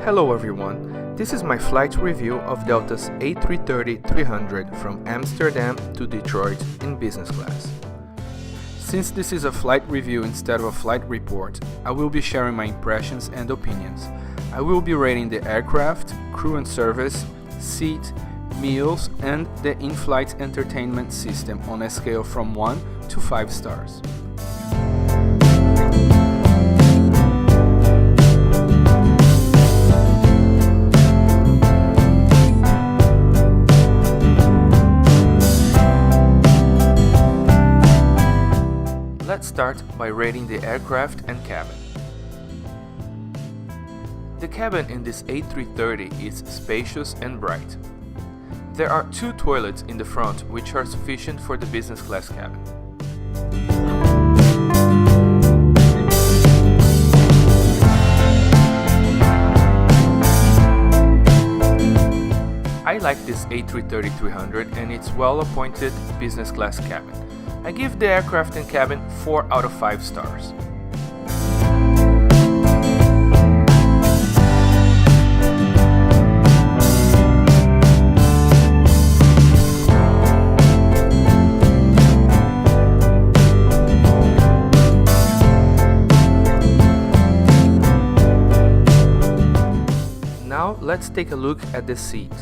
Hello everyone, this is my flight review of Delta's A330-300 from Amsterdam to Detroit in business class. Since this is a flight review instead of a flight report, I will be sharing my impressions and opinions. I will be rating the aircraft, crew and service, seat, meals and the in-flight entertainment system on a scale from 1 to 5 stars. Let's start by rating the aircraft and cabin. The cabin in this A330 is spacious and bright. There are 2 toilets in the front which are sufficient for the business class cabin. I like this A330-300 and its well-appointed business class cabin. I give the aircraft and cabin 4 out of 5 stars. Now let's take a look at the seat.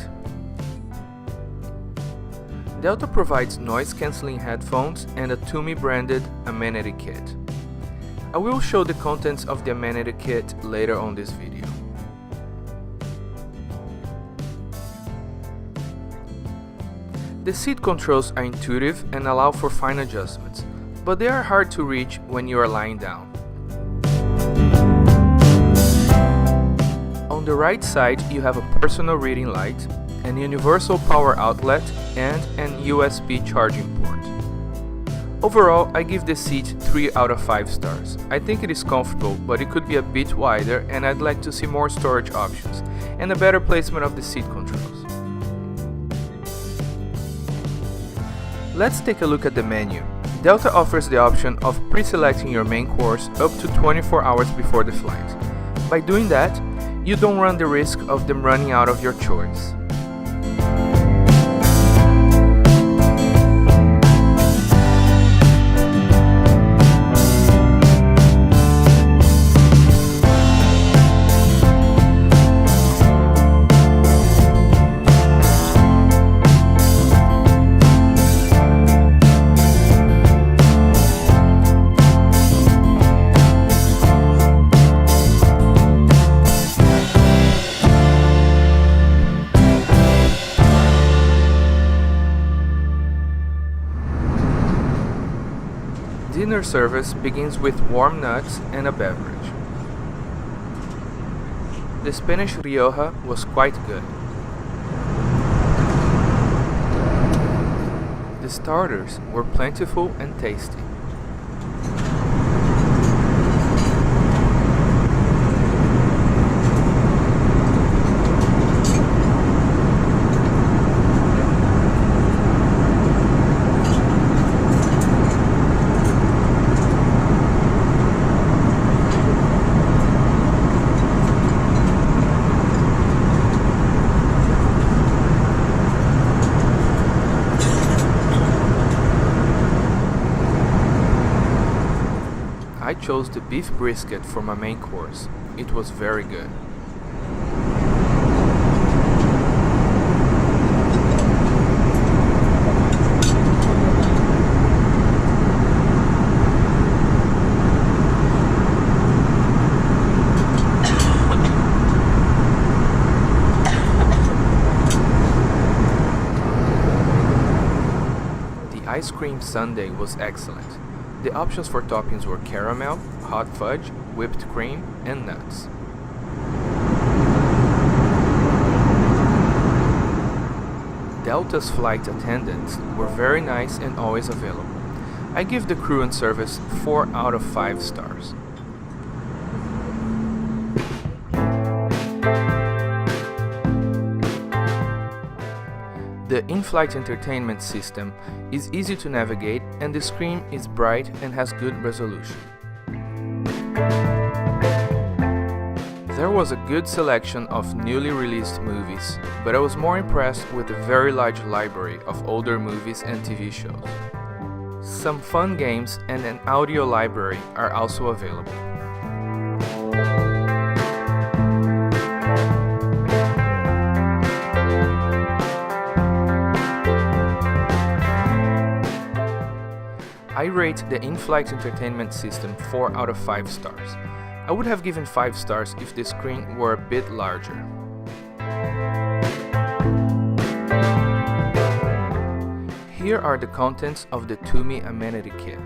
Delta provides noise-cancelling headphones and a Tumi branded amenity kit. I will show the contents of the amenity kit later on this video. The seat controls are intuitive and allow for fine adjustments, but they are hard to reach when you are lying down. On the right side you have a personal reading light, an universal power outlet and an USB charging port. Overall, I give the seat 3 out of 5 stars. I think it is comfortable, but it could be a bit wider and I'd like to see more storage options and a better placement of the seat controls. Let's take a look at the menu. Delta offers the option of pre-selecting your main course up to 24 hours before the flight. By doing that, you don't run the risk of them running out of your choice. Dinner service begins with warm nuts and a beverage. The Spanish Rioja was quite good. The starters were plentiful and tasty. I chose the beef brisket for my main course. It was very good. The ice cream sundae was excellent. The options for toppings were caramel, hot fudge, whipped cream, and nuts. Delta's flight attendants were very nice and always available. I give the crew and service 4 out of 5 stars. The in-flight entertainment system is easy to navigate and the screen is bright and has good resolution. There was a good selection of newly released movies, but I was more impressed with the very large library of older movies and TV shows. Some fun games and an audio library are also available. I rate the in-flight entertainment system 4 out of 5 stars. I would have given 5 stars if the screen were a bit larger. Here are the contents of the TUMI amenity kit.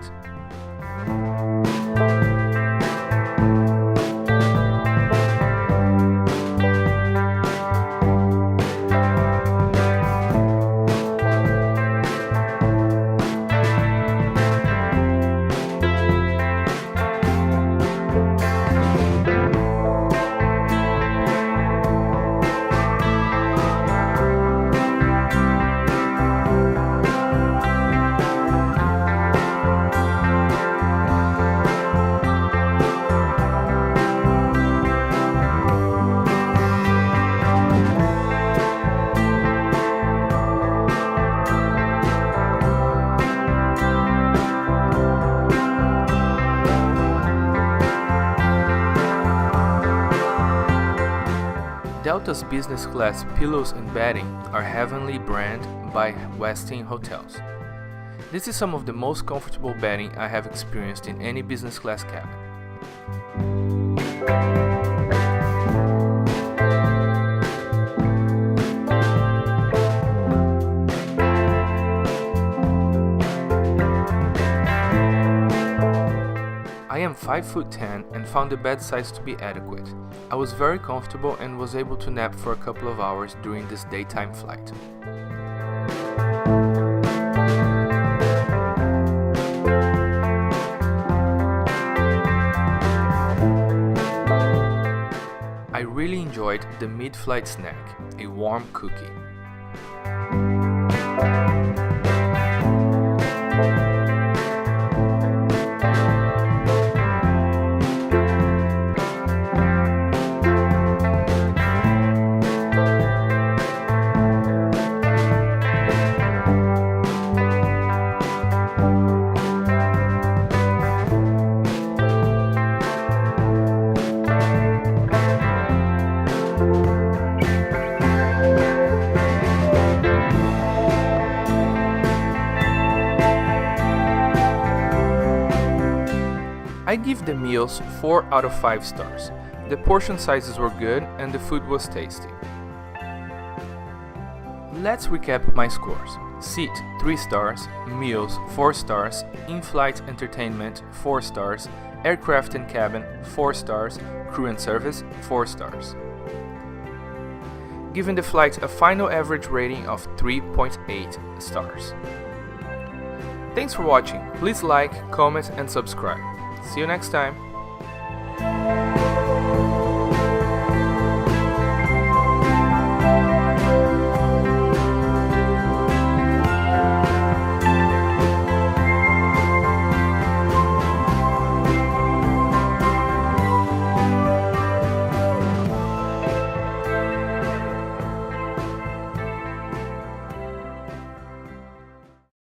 Delta's business class pillows and bedding are Heavenly brand by Westin Hotels. This is some of the most comfortable bedding I have experienced in any business class cabin. I am 5'10" and found the bed size to be adequate. I was very comfortable and was able to nap for a couple of hours during this daytime flight. I really enjoyed the mid-flight snack, a warm cookie. I give the meals 4 out of 5 stars. The portion sizes were good and the food was tasty. Let's recap my scores. Seat 3 stars, meals 4 stars, in-flight entertainment 4 stars, aircraft and cabin 4 stars, crew and service 4 stars. Giving the flight a final average rating of 3.8 stars. Thanks for watching. Please like, comment and subscribe. See you next time.